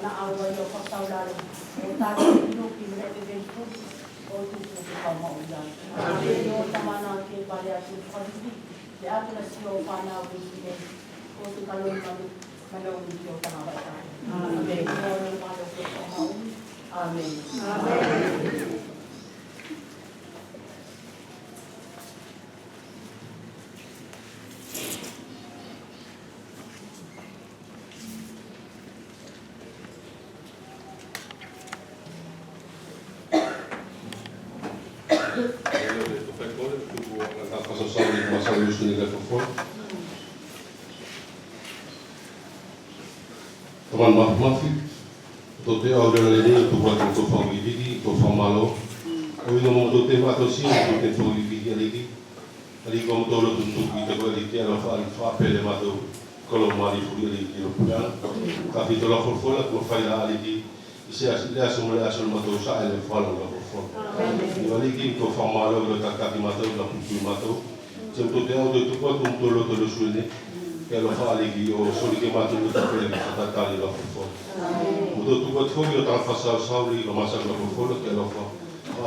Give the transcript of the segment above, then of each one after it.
awa yo pagtaulalo. O tayo ino pinag-event po. O tupo ko pa maulan. Amen. O tamana ke bali ato pagdi. Di ato na siyo panawin sila. O tukalon manawin siyo tamabata. Amen. O malo ko sa maun. Amen. Amen. Teman mafi, tote au dona leni tu buat tu fangi vigi, tu famalo. Oi no mo tote mato si tu fangi vigi ali como todo tu kita ko ali tiano fa pele mato kolo mari furi ali kilo puan. Capitolo forfola tu fai ali se le asum mato sa ele falo la forfola. Ali ki tu famalo lo takati mato la putu mato. Se tote au de tu ko tu tolo to suene. Che lo fa lì o solo che mando tutto quello che sta tagliando la foto. Mo tu pot foglio tra fassa sauri lo massa la foto che lo fa.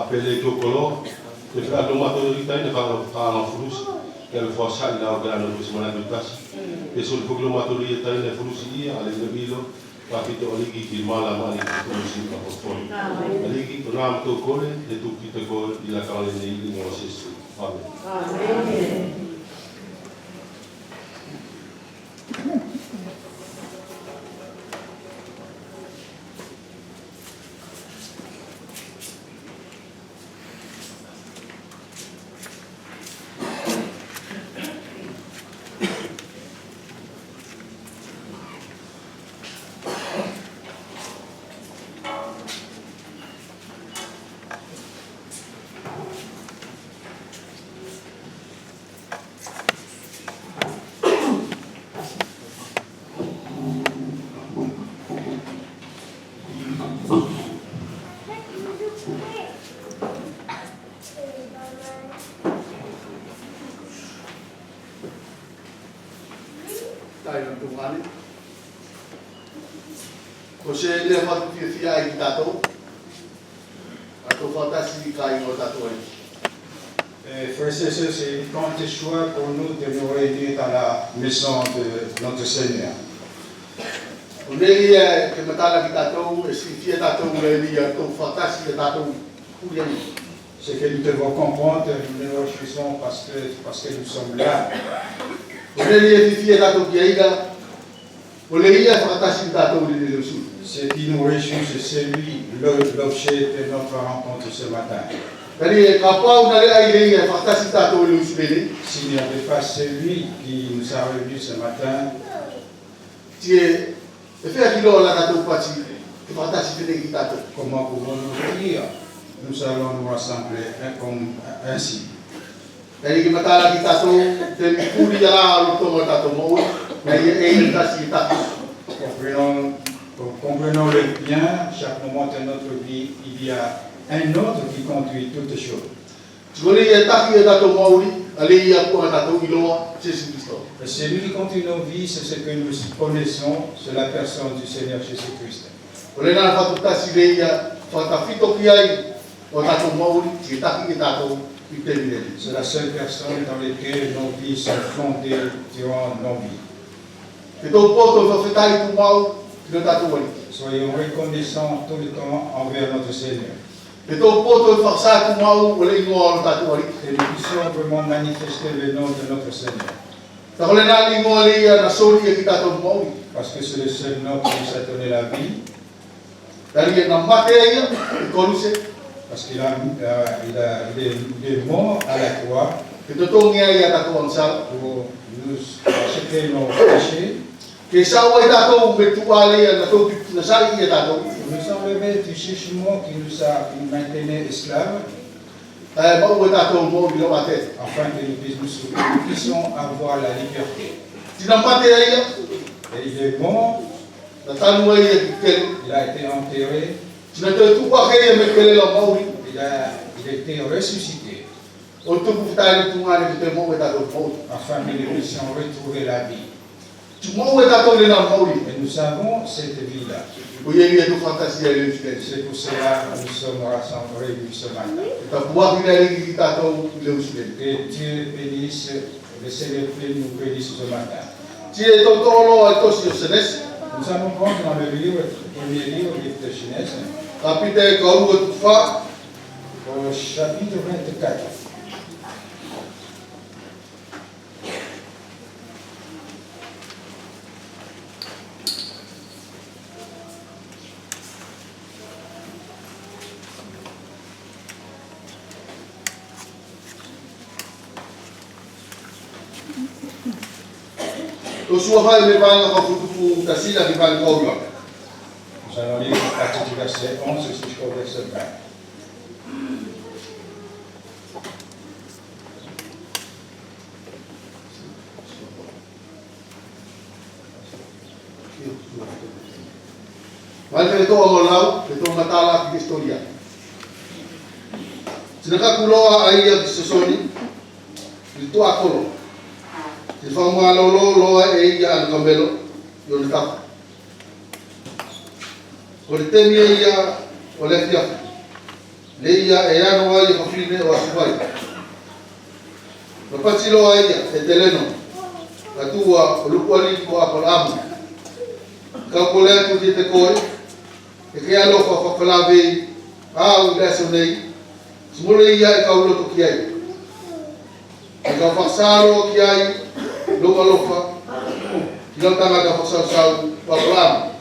Appelle il colore che fra lo mato di taglio fa una frus che lo fa sai la grano che si mangia tutto. E sul foglio mato di taglio frus lì alle debilo capito lì che mala mali come si fa foto. Lì che ram to cole e tu che cole di la cale nei non si fa. Amen. Você leva o que fia aí tato, a tua fantasia de cair no tatuagem. Frères et sœurs, c'est une grande joie pour nous de nous réunir dans la maison de notre Seigneur. O nei é que matala que tato, esse fia tato, ele a tua fantasia tato, puriani. Ce que nous devons comprendre, nous nous réjouissons parce que nous sommes là. O nei é fia tato que ainda, o nei é fantasia tato de Deus. Ce qui nous réjouit, c'est lui, l'objet de notre rencontre ce matin. S'il n'y avait pas celui qui nous a réunis ce matin, comment pouvons-nous dire, nous allons nous rassembler comme ainsi. Comprenons-le bien, chaque moment de notre vie, il y a un autre qui conduit toutes choses. Et celui qui conduit nos vies, c'est ce que nous connaissons, c'est la personne du Seigneur Jésus-Christ. C'est la seule personne dans laquelle nos vies sont fondées durant nos vies. Soyons reconnaissants tout le temps envers notre Seigneur. Et nous puissions vraiment manifester le nom de notre Seigneur. Parce que c'est le seul nom qui nous a donné la vie. Parce qu'il est mort à la croix pour nous acheter nos péchés. Nous enlever du jugement qui nous a maintenus esclaves, afin que nous puissions avoir la liberté. Et il est mort, il a été enterré, il a été ressuscité, afin que nous puissions retrouver la vie. Tu m'as oué tatou les noms Maori. Et nous savons cette vie-là. Oui, il y a tout fantastique à l'université. C'est pour cela que nous sommes rassemblés ce matin. Ta pouvoir qu'il a les tatou l'université. Que Dieu bénisse, le Seigneur nous bénisse ce matin. Tu es ton tolo à toi sur Sénès. Nous allons prendre dans le livre, le premier livre de Genèse, Capitaine Kaougo Toufa. au chapitre 24. Tosuaha me vanga ka futufu tasila ki vanga Kaougo. Nous allons lire à partir du verset 11 jusqu'au verset 20. Malgré tout, on l'a eu, c'est un matala qui historia. Si nous avons aïe qui se sont dit, il doit colo. Si nous avons lolo, et un camelo, il y a un cap. Pour le thème, il y a un fiaf. Il y a un noyau qui est fini au Asubay. Le petit loaïa est Teleno. La tour, le poili pour Apollam. Quand on l'a tout dit, e ke alo fa whakalave au i leso nei, si mole ia e kauloto ki ai. E ka whasaro ki ai, loa lofa, ki lau tangata whasau wakalama.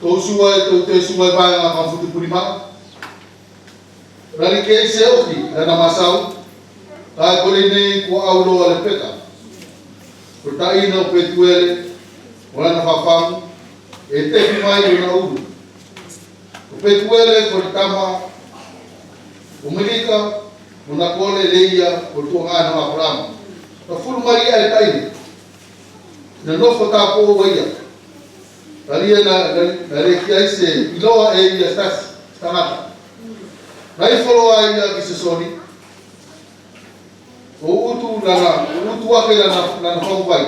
Tō sua e tō te sua e vai ngā whawhutu purimaka. Rari ke i se oki, rana masau, ka e kore nei kua au loa le peka. Ko ta ina o petuele, o lana whawhamu, e te mai o na uru. O petuele ko tama o Amerika o na kole leia o tua ngana wa Abraham. Ta fulu maria e taini. Na nofo ta po waia. Taria na rekia ise iloa e ia stas tamata. Nai folo ai ki se soni. O utu ake na whauwai.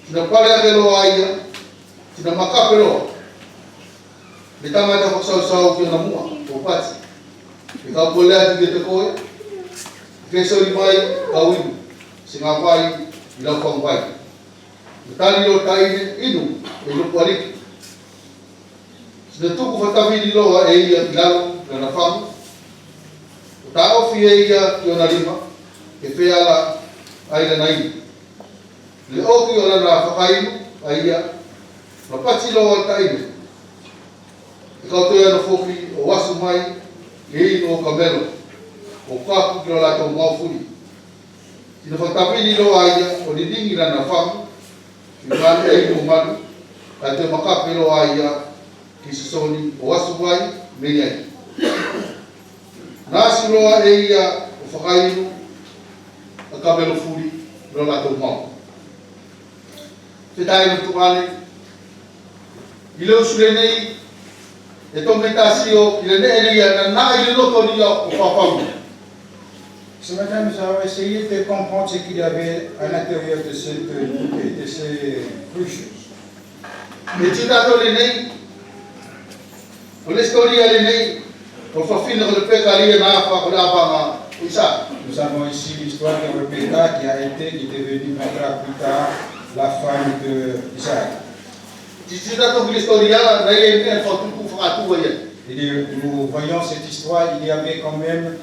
Tina pare ake loa ai tina makape loa. Me tamata whaksau ki na mua, o pati. Me ka polea ki te koe, ke sauri mai ka winu, se ngā wai i lau whauwai. Me tani lo taine inu, e lupu ariki. Sina tuku whatawhiri loa e ia ki lalo, na whamu. O ta ofi e ia ki o na rima, ke wheala aina na inu. Le oki o lana whakainu, a ia, ma pati loa taine. E kautoia na whoki o wasu mai, ke ino o kamelo, o kaku ki o lato maufuri. Tina whatawhiri loa ia, o ni dingi lana whamu, ki mani e ino manu, ka te makape loa ia, ki sisoni o wasu mai, mei ai. Nasi loa e ia o whakainu, a kamelo furi, lo lato mau. Te tae no tuale, i leo sure nei, e tome tasio, i le ne ia, na i le loto ni o whawhamu. Ce matin, nous avons essayé de comprendre ce qu'il y avait à l'intérieur de cette bouteille, de ces cruches. E titato le nei, o le storia le nei, o whawhina o le pekaria na awha o le awanga o isa. Nous avons ici l'histoire de Rebecca qui est devenue plus tard la femme d'Isaac. Titato ki le storia, na i e mea whatuku whakatua ia. Et nous voyons cette histoire, il y avait quand même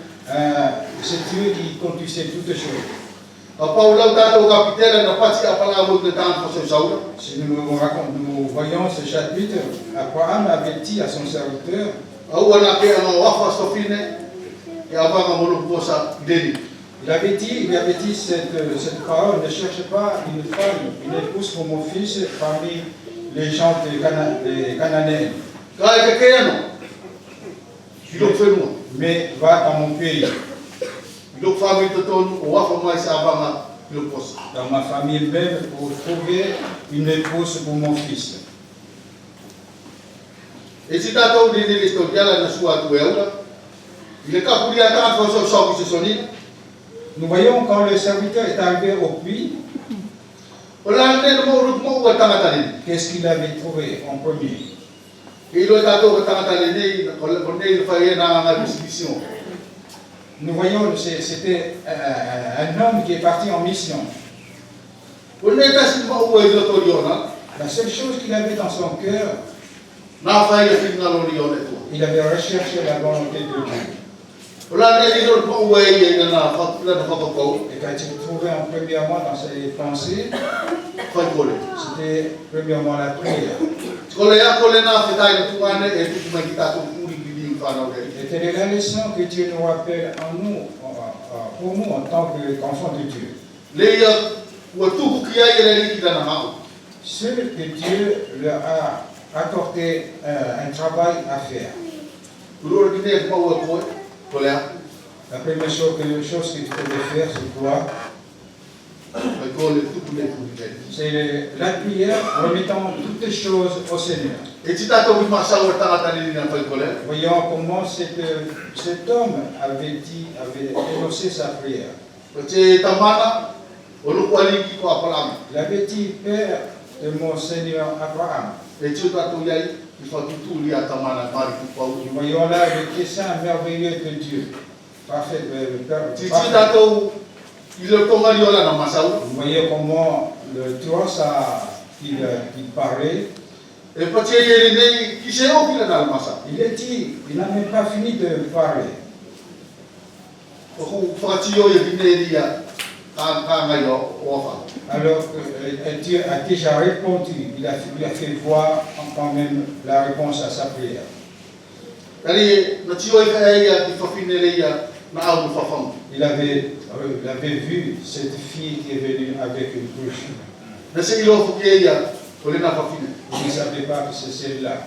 ce Dieu qui conduisait toutes choses. A paulau tato kapitela na pati apala mo te tāna whasau saura. Si nous voyons ce chapitre, Abraham avait dit à son serviteur, Au ana ke ana wafa stofine, e awanga mono posa deni. il avait dit cette parole, ne cherche pas une femme, une épouse pour mon fils parmi les gens des Cananéens, Ka e ke ano, kilo whenua. mais va dans mon pays, Kilo whami te tonu, o wafa mai sa awanga kilo posa. dans ma famille même, pour trouver une épouse pour mon fils. E si tātou ni historiala na sua tu eura. I le kapuri a tātou sau sau ki se soni. Nous voyons quand le serviteur est arrivé au puits, Wala na mo urut mo wa tangata ni. qu'est-ce qu'il avait trouvé en premier? Ilo tato wa tangata ni ko nei fa na na mission. Nous voyons, c'était un homme qui est parti en mission. Wala ta sin mo wa ilo to yona. La seule chose qu'il avait dans son cœur, Na fa ya fin na lo yona to. il avait recherché la volonté de Dieu. Wala na ilo mo wa ye na fa na fa ko. Et quand il trouvait en premièrement dans ses pensées, Fa ko le. c'était premièrement la prière. Ko le ya ko le na fa ta ni tuane e tu ma kita to puri bi fa na le. Et telle est la leçon que Dieu nous rappelle en nous, pour nous en tant qu'enfants de Dieu. Le ya wa tu ki ya ye le ki na ma. Ceux que Dieu leur a accordé un travail à faire. Uro ki ne mo wa ko le. La première chose que tu devais faire, c'est quoi? C'est la prière, remettant toutes les choses au Seigneur. Voyons comment cet homme avait énoncé sa prière. Il avait dit, Père de mon Seigneur Abraham. Nous voyons là le dessein merveilleux de Dieu. Parfait, parfait. Vous voyez comment le Dieu il parlait. Il est dit, il n'a même pas fini de parler. Alors Dieu a déjà répondu, il lui a fait voir quand même la réponse à sa prière. Il avait vu cette fille qui est venue avec une cruche. Il ne savait pas que c'est celle-là.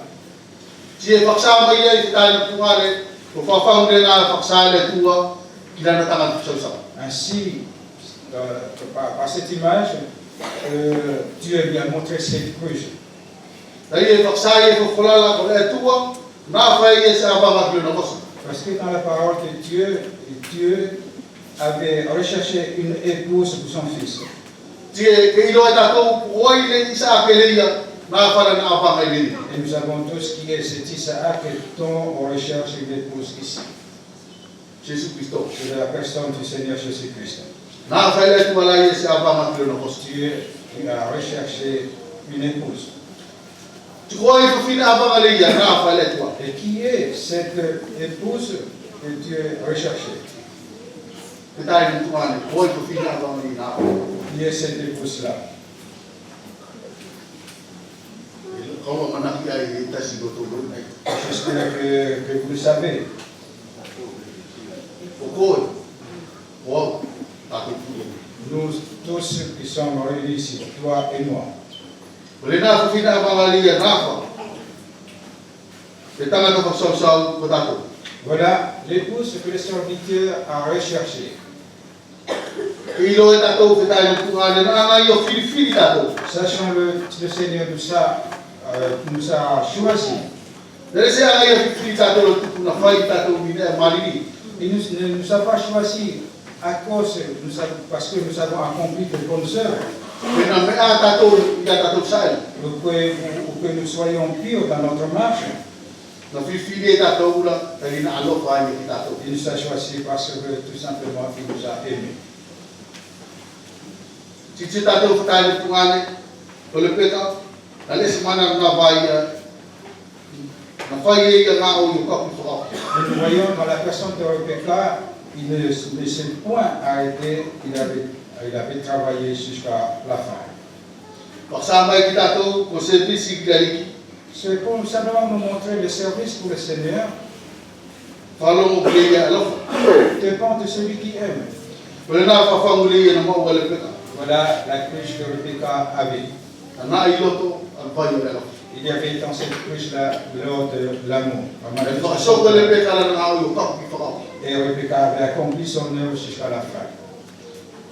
Ainsi, par cette image, Dieu lui a montré cette cruche. Parce que dans la parole de Dieu, Dieu avait recherché une épouse pour son fils. Et nous avons tous qui est cet Isaac dont on recherche une épouse ici. C'est la personne du Seigneur Jésus-Christ. Dieu a recherché une épouse. Et qui est cette épouse que Dieu recherchait? Qui est cette épouse-là? J'espère que vous le savez. Nous tous qui sommes réunis ici, toi et moi. Voilà l'épouse que le serviteur a recherché. Sachant le Seigneur nous a choisi. Il ne nous a pas choisi parce que nous avons accompli de bonnes œuvres. Pour que nous soyons purs dans notre marche. Il nous a choisi parce que tout simplement il nous a aimés. Nous voyons dans la personne de Rebecca, il ne s'est point arrêté, il avait travaillé jusqu'à la fin. C'est pour simplement nous montrer le service pour le Seigneur. Dépend de celui qui aime. Voilà la cruche que Rebecca avait. Il y avait dans cette cruche-là l'eau de l'amour. Et Rebecca avait accompli son œuvre jusqu'à la fin.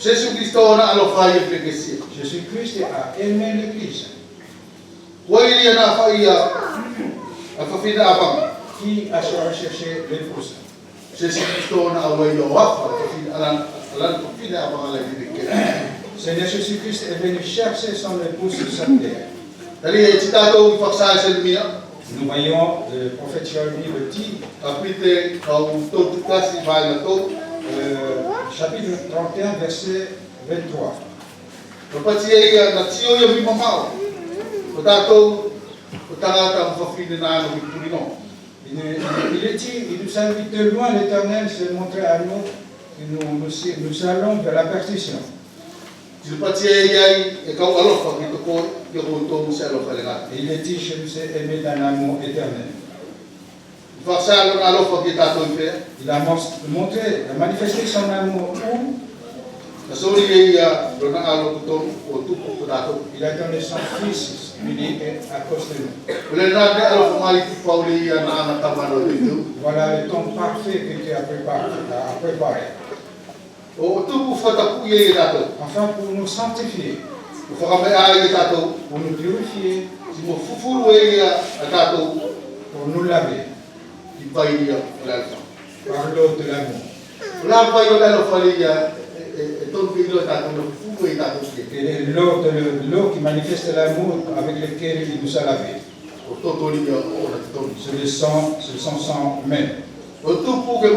Jésus-Christ a aimé l'Église. Qui a recherché l'épouse? Alan ko pinapangalaga din kaya. Seigneur Jésus-Christ est venu chercher son épouse sur cette terre. Dali si tato ipaksa sa lumiya. Nous voyons le prophète Jérémie le dit, Kapite kau to kasi ba na to. chapitre 31, verset 23. Dapat siya na siyo yung mimamaw. Tato utangata mo fafine na ano bitulino. Il est dit, il nous invite de loin l'Éternel se montrer à nous, et nous allons vers la perdition. Dapat siya ikaw alof pag ito ko yung to sa alof alaga. Et il est dit, je nous ai aimés d'un amour éternel. Ipaksa ng alof pag itato ipe. Il a montré, a manifesté son amour où Kasuri ya dona alof to o tupo ko dato. il a donné son Fils unique à cause de nous. Ulen na de alof mali pauli ya na anak tamano dito. Voilà le temps parfait que Dieu a préparé. O tupo fata ku ye dato. Enfin, pour nous sanctifier, Ufakame ay dato. pour nous purifier, Si mo fufuru ya dato. pour nous laver Ibai ya lalfa. par l'eau de l'amour. Lalfa yo lalfa fali ya ton pilo dato no fufu ya dato. Et l'eau qui manifeste l'amour avec lequel il nous a lavés. O totoli ya o na ton. C'est le sang même. O tupo ke